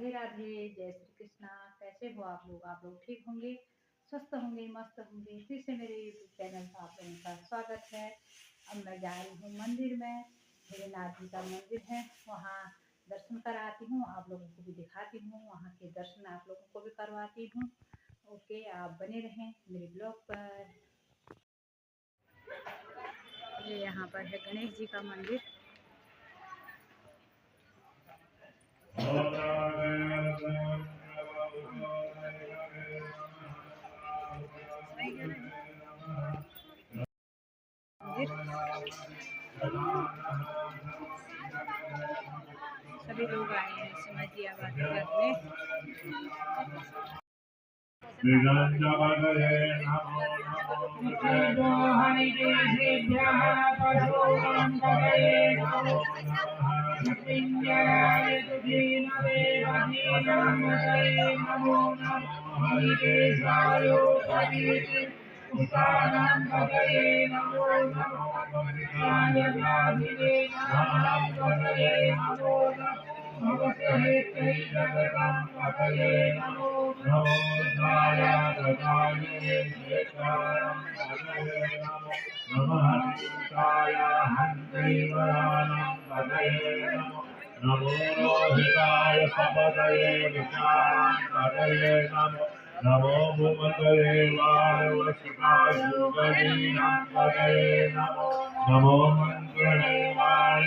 राधे राधे, जय श्री कृष्णा। कैसे हो आप लोग ठीक होंगे, स्वस्थ होंगे, मस्त होंगे। फिर से मेरे यूट्यूब चैनल पर आप लोगों का स्वागत है। अब मैं जा रही हूँ मंदिर में, भोलेनाथ जी का मंदिर है, वहाँ दर्शन कराती हूँ, आप लोगों को भी दिखाती हूँ, वहाँ के दर्शन आप लोगों को भी करवाती हूँ। ओके, आप बने रहें मेरे ब्लॉग पर। ये यहाँ पर है गणेश जी का मंदिर। सभी लोग आए हैं समझिया बातें करने। नमो रोहिताय सपदये विशालाय नमो नमो भूमतये वायुवसुताय युगदीनांतये नमो नमो मंत्रणेवाय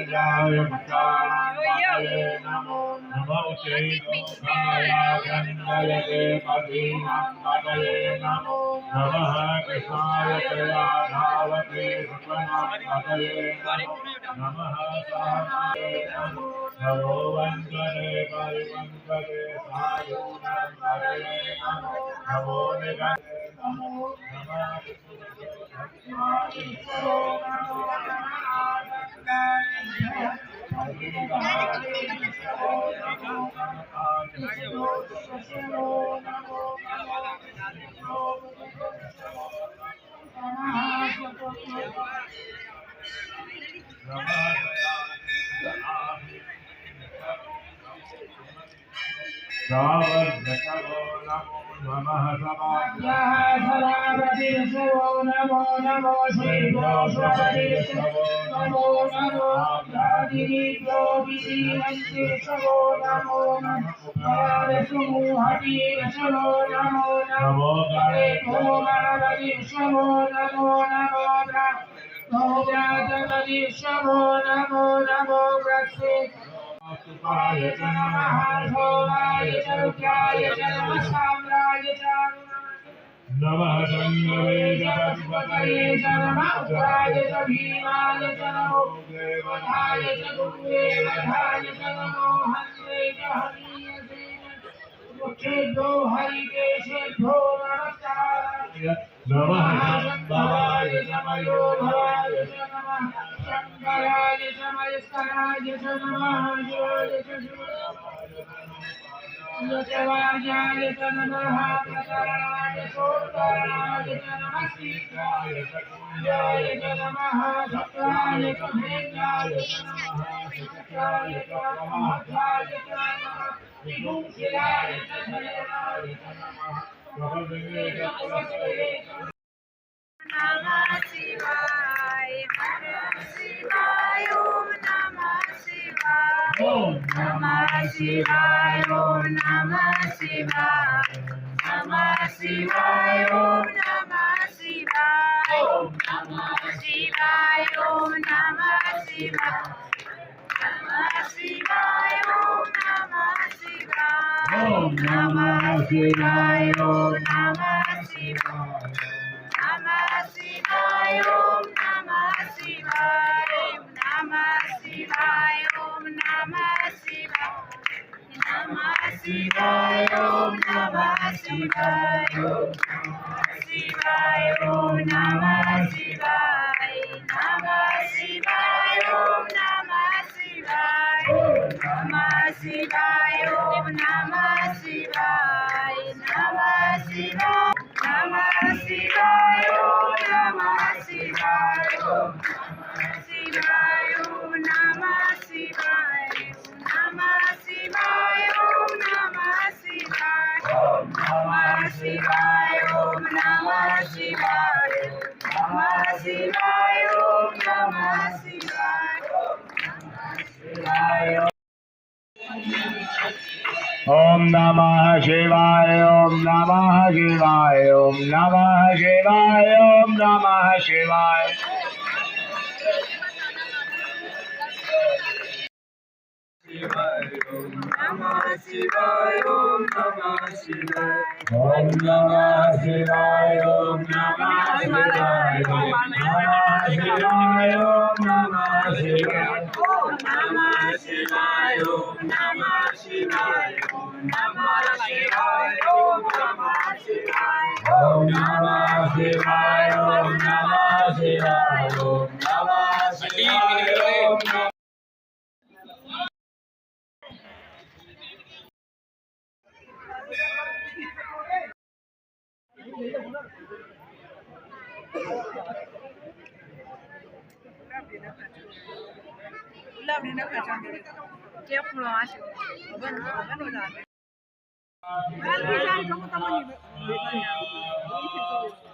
विशालाय नमो नमो चैतन्याय गंगये मदीनांतये नमो नमः कृष्णाय प्रियाधावते सुपनांतये नमः नमो वंदने परिवंदने सायुनांतये नमो निगमे नमो नमः नमः सभापति नमो नमो श्रीभोषपति नमो नमो आदिनीति नमो नमो नमोहरि नमो नमो नमो गणपति नमो नमो नमो गणपति नमो नमो नमो सुखाय च नमः भोगाय च रुद्राय च नमः साम्राय च नमः शंभवे जगत्पतये च नमः उग्राय च भीमाय च नमो देवताय च गुरुदेवताय च नमो हन्त्रे च हरीयसे मुखेभ्यो हरिकेशेभ्यो नमस्काराय नमः शंभवाय च मयोभवाय च नमः शंकराय च मयस्कराय च नमः शिवाय च शिवाय च नमः प्रकरणाय सोत्तराय च नमः शीघ्राय च कुञ्जाय च नमः सत्राय च भेदाय च नमः सुखराय च प्रमादाय च नमः विभूषिताय च धैर्याय च नमः प्रभवे च पुरस्ते नमः शिवाय, हर शिवाय, ओम नमः शिवाय, ओम नमः शिवाय, ओम नमः शिवाय, नमः शिवाय, ओम नमः शिवाय, ओम नमः शिवाय, ओम नमः शिवाय, नमः शिवाय, ओम नमः शिवाय, ओम नमः शिवाय, ओम नमः शिवाय, नमः शिवाय, ओम नमः शिवाय, नमः शिवाय, ओम नमः शिवाय, नमः शिवाय, ओम नमः शिवाय, शिवाय, ओम नमः शिवाय, नमः शिवाय, ओम नमः शिवाय, नमः शिवाय, ओम नमः शिवाय, नमः शिवाय, नमः शिवाय, ओम नमः शिवाय, शिवाय, ओम नमः शिवाय, नमः शिवाय, ओम नमः शिवाय ओम नमः शिवाय नमः शिवाय ओम नमः शिवाय ओम नमः शिवाय ओम नमः शिवाय ओम नमः शिवाय ओम नमः शिवाय नमः शिवाय ओम नमः शिवाय ओम नमः शिवाय ओम नमः शिवाय ओम नमः शिवाय ओम नमः शिवाय ओम नमः शिवाय ओम नमः शिवाय ओम नमः शिवाय ओम नमः शिवाय ओम नमः शिवाय ओम नमः शिवाय ओम नमः शिवाय ओम